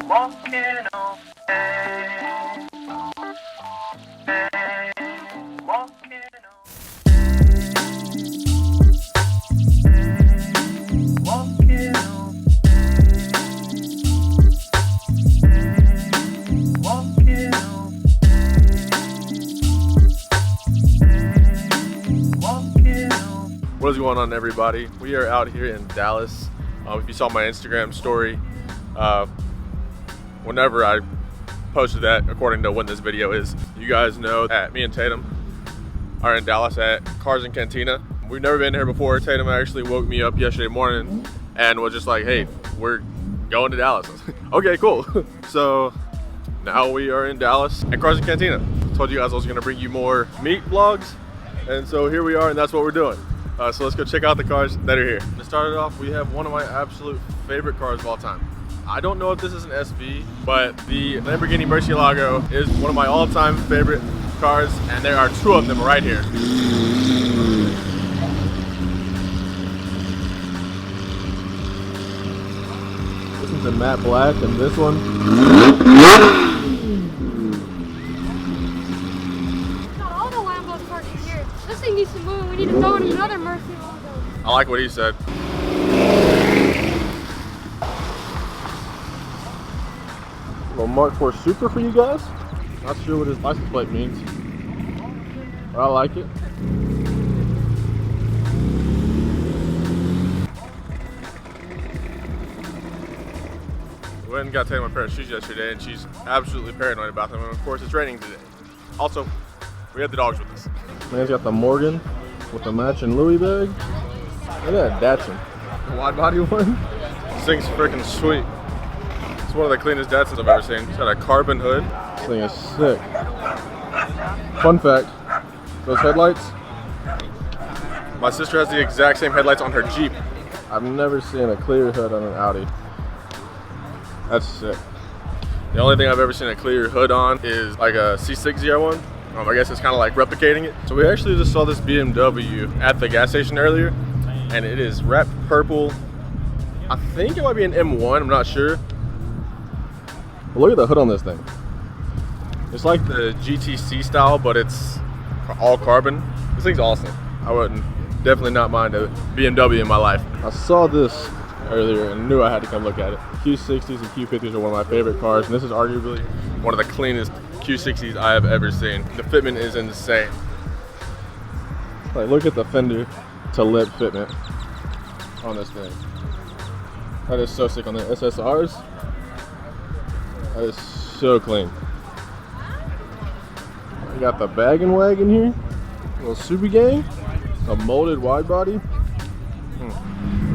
Walking on What is going on, everybody? We are out here in Dallas. If you saw my Instagram story, whenever I posted that, according to when this video is, you guys know that me and Tatum are in Dallas at Cars and Cantina. We've never been here before. Tatum actually woke me up yesterday morning and was just like, hey, we're going to Dallas. Okay, cool. So now we are in Dallas at Cars and Cantina. Told you guys I was gonna bring you more meat vlogs, and so here we are, and that's what we're doing. So let's go check out the cars that are here. To start it off, we have one of my absolute favorite cars of all time. I don't know if this is an SV, but the Lamborghini Murcielago is one of my all-time favorite cars, and there are two of them right here. This is the matte black, and this one. This thing needs to move. We need to throw in another Murcielago. I like what he said. A little Mark IV Super for you guys. Not sure what his license plate means, but I like it. We went and got Tatum a pair of shoes yesterday, and she's absolutely paranoid about them. And of course, it's raining today. Also, we had the dogs with us. Man's got the Morgan with the matching Louis bag. Look at that Datsun. The wide body one. This thing's freaking sweet. It's one of the cleanest Datsuns I've ever seen. It's got a carbon hood. This thing is sick. Fun fact, those headlights, my sister has the exact same headlights on her Jeep. I've never seen a clear hood on an Audi. That's sick. The only thing I've ever seen a clear hood on is like a C6 ZR1. I guess it's kind of like replicating it. So we actually just saw this BMW at the gas station earlier, and it is wrapped purple. I think it might be an M1, I'm not sure. But look at the hood on this thing. It's like the GTC style, but it's all carbon. This thing's awesome. I wouldn't definitely not mind a BMW in my life. I saw this earlier and knew I had to come look at it. Q60s and Q50s are one of my favorite cars, and this is arguably one of the cleanest Q60s I have ever seen. The fitment is insane. Like, look at the fender to lip fitment on this thing. That is so sick on the SSRs. That is so clean. We got the bag and wagon here, a little Super Gang, a molded wide body.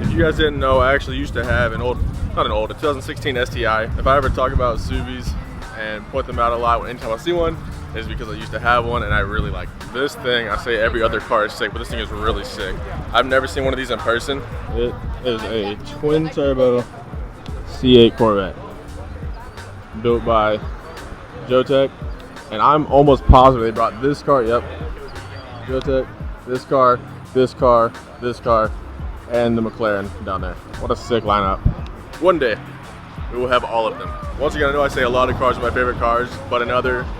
If you guys didn't know, I actually used to have a 2016 STI. If I ever talk about Subis and point them out a lot anytime I see one, is because I used to have one and I really like this thing. I say every other car is sick, but this thing is really sick. I've never seen one of these in person. It is a twin turbo C8 Corvette built by Jotech, and I'm almost positive they brought this car, yep, Jotech, this car, this car, this car, and the McLaren down there. What a sick lineup. One day, we will have all of them. Once again, I know I say a lot of cars are my favorite cars, but one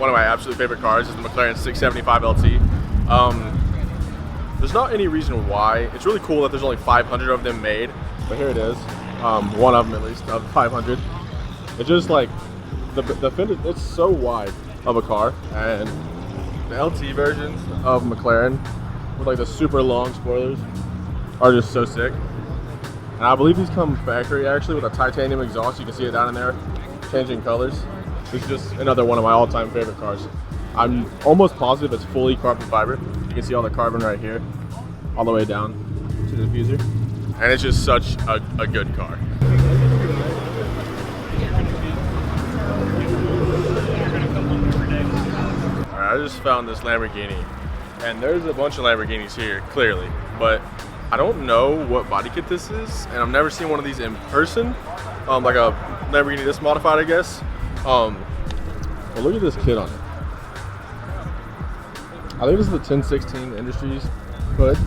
of my absolute favorite cars is the McLaren 675 LT. There's not any reason why. It's really cool that there's only 500 of them made, but here it is. One of them at least, of 500. It's just like, the fender, it's so wide of a car, and the LT versions of McLaren with like the super long spoilers are just so sick. And I believe these come factory actually with a titanium exhaust. You can see it down in there, changing colors. This is just another one of my all-time favorite cars. I'm almost positive it's fully carbon fiber. You can see all the carbon right here, all the way down to the diffuser. And it's just such a good car. Alright, I just found this Lamborghini. And there's a bunch of Lamborghinis here, clearly. But I don't know what body kit this is, and I've never seen one of these in person. Like a Lamborghini this modified, I guess. But look at this kit on it. I think this is the 1016 Industries hood.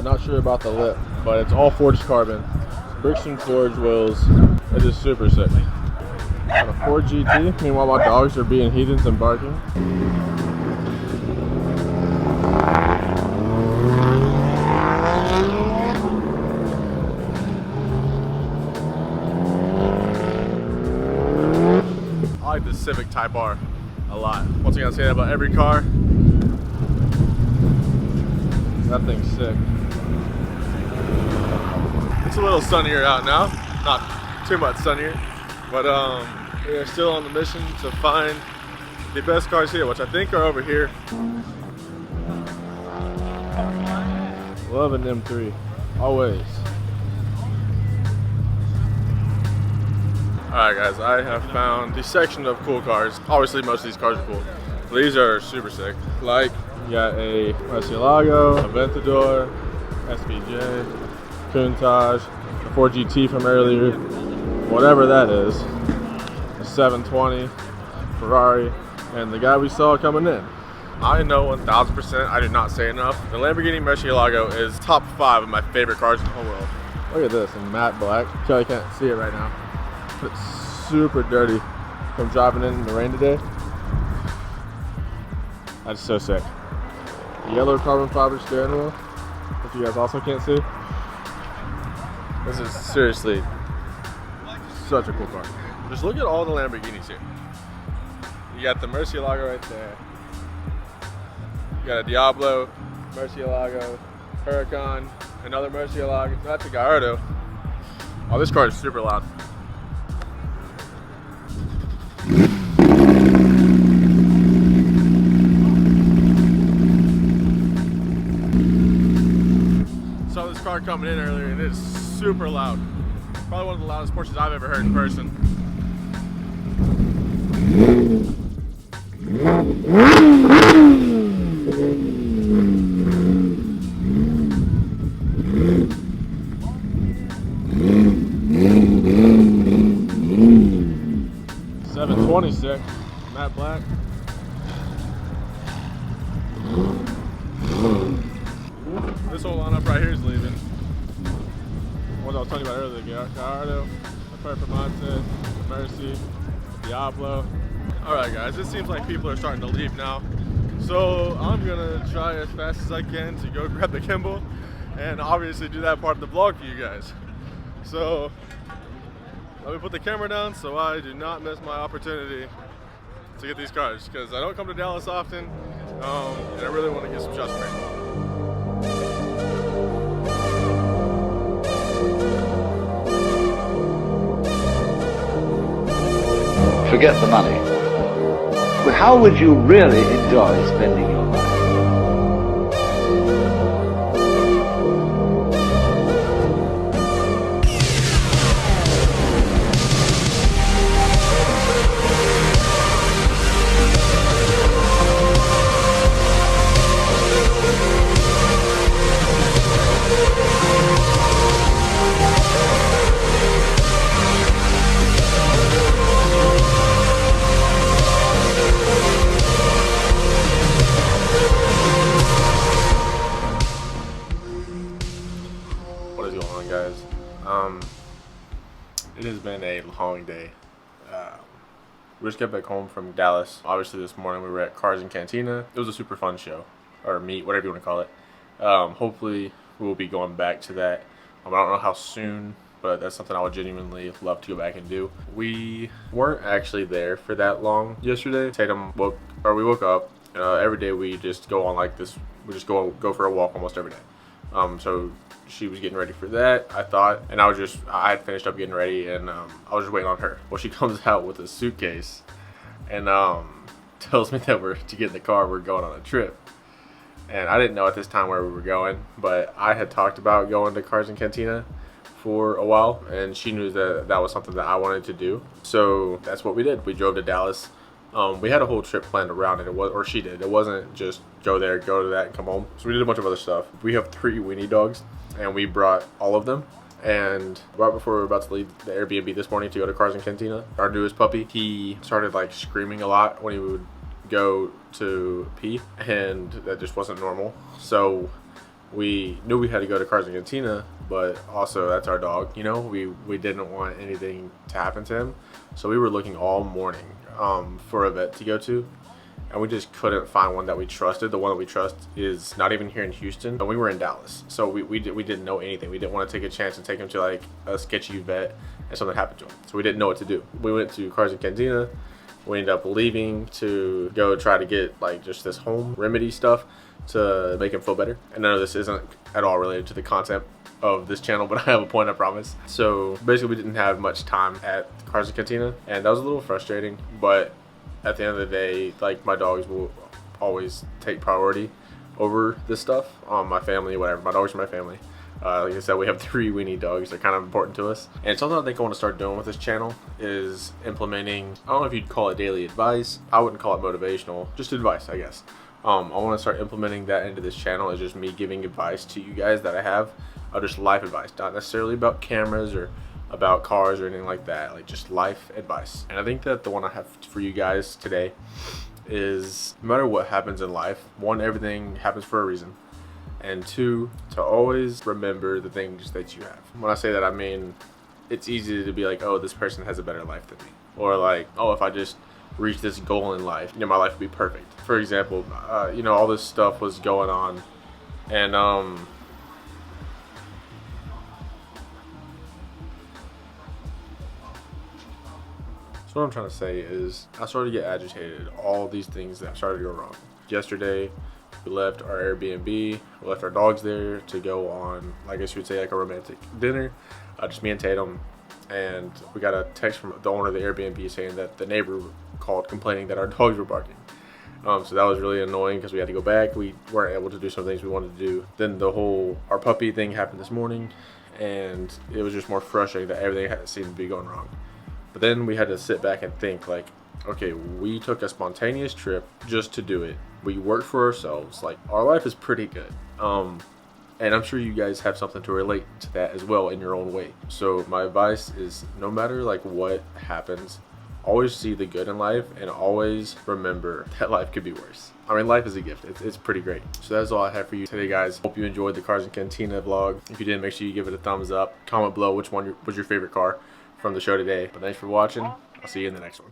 Not sure about the lip, but it's all forged carbon. Friction Forge wheels. It is super sick. Got a Ford GT. Meanwhile, my dogs are being heathens and barking. I like the Civic Type R a lot. Once again, I say that about every car. That thing's sick. It's a little sunnier out now. Not too much sunnier. But we are still on the mission to find the best cars here, which I think are over here. Love an M3, always. Alright guys, I have found the section of cool cars. Obviously most of these cars are cool. But these are super sick. Like, you got a Murcielago, a Aventador, SVJ, Countach, a Ford GT from earlier, whatever that is, a 720, Ferrari, and the guy we saw coming in. I know 1000%, I did not say enough. The Lamborghini Murcielago is top 5 of my favorite cars in the whole world. Look at this in matte black. Kelly can't see it right now. But it's super dirty from driving in the rain today. That's so sick. Yellow carbon fiber steering wheel, which you guys also can't see. This is seriously such a cool car. Just look at all the Lamborghinis here. You got the Murcielago right there. You got a Diablo, Murcielago, Huracan, another Murcielago. That's a Gallardo. Oh, this car is super loud. Saw this car coming in earlier and it is super loud. Probably one of the loudest Porsches I've ever heard in person. .726, matte black. This whole lineup right here is leaving. What I was telling you about earlier, the Gallardo, the Performante, the Mercy, the Diablo. Alright guys, it seems like people are starting to leave now. So I'm gonna try as fast as I can to go grab the Kimball and obviously do that part of the vlog for you guys. So let me put the camera down so I do not miss my opportunity to get these cars, because I don't come to Dallas often, and I really want to get some shots made. Forget the money. But how would you really enjoy spending your money? It has been a long day. We just got back home from Dallas. Obviously this morning we were at Cars and Cantina. It was a super fun show, or meet, whatever you want to call it. Hopefully we'll be going back to that. I don't know how soon, but that's something I would genuinely love to go back and do. We weren't actually there for that long yesterday. Tatum we woke up. Every day we just go on like this. We just go for a walk almost every day. So she was getting ready for that, I thought, and I had finished up getting ready, and I was just waiting on her. Well, she comes out with a suitcase and tells me that to get in the car, we're going on a trip. And I didn't know at this time where we were going, but I had talked about going to Cars and Cantina for a while, and she knew that that was something that I wanted to do. So that's what we did. We drove to Dallas. We had a whole trip planned around it, or she did. It wasn't just go there, go to that, and come home. So we did a bunch of other stuff. We have 3 weenie dogs, and we brought all of them. And right before we were about to leave the Airbnb this morning to go to Cars and Cantina, our newest puppy, he started like screaming a lot when he would go to pee, and that just wasn't normal. So we knew we had to go to Cars and Cantina but also that's our dog. You know, we didn't want anything to happen to him, so we were looking all morning for a vet to go to, and we just couldn't find one that we trusted. The one that we trust is not even here in Houston, but we were in Dallas, so we didn't know anything. We didn't want to take a chance and take him to like a sketchy vet and something happened to him, so we didn't know what to do. We went to Cars and Cantina. We ended up leaving to go try to get like just this home remedy stuff to make him feel better. And none of this isn't at all related to the content of this channel, but I have a point, I promise. So basically we didn't have much time at Cars and Cantina, and that was a little frustrating, but at the end of the day, like, my dogs will always take priority over this stuff. My family, whatever, my dogs are my family. Like I said, we have 3 weenie dogs. They're kind of important to us. And something I think I want to start doing with this channel is implementing, I don't know if you'd call it daily advice. I wouldn't call it motivational, just advice, I guess. I want to start implementing that into this channel. It's just me giving advice to you guys that I have, just life advice, not necessarily about cameras or about cars or anything like that, like just life advice. And I think that the one I have for you guys today is, no matter what happens in life, 1, everything happens for a reason. And 2, to always remember the things that you have. When I say that, I mean, it's easy to be like, oh, this person has a better life than me. Or like, oh, if I just reach this goal in life, you know, my life would be perfect. For example, you know, all this stuff was going on, and so what I'm trying to say is, I started to get agitated. All these things that started to go wrong. Yesterday, we left our Airbnb, we left our dogs there to go on, I guess you would say, like a romantic dinner, just me and Tatum. And we got a text from the owner of the Airbnb saying that the neighbor called complaining that our dogs were barking. So that was really annoying because we had to go back. We weren't able to do some things we wanted to do. Then the whole our puppy thing happened this morning, and it was just more frustrating that everything seemed to be going wrong. But then we had to sit back and think, like, okay, we took a spontaneous trip just to do it. We worked for ourselves. Like, our life is pretty good. And I'm sure you guys have something to relate to that as well in your own way. So my advice is, no matter like what happens, always see the good in life and always remember that life could be worse. I mean, life is a gift. It's pretty great. So that's all I have for you today, guys. Hope you enjoyed the Cars and Cantina vlog. If you did, make sure you give it a thumbs up. Comment below which one was your favorite car from the show today. But thanks for watching. I'll see you in the next one.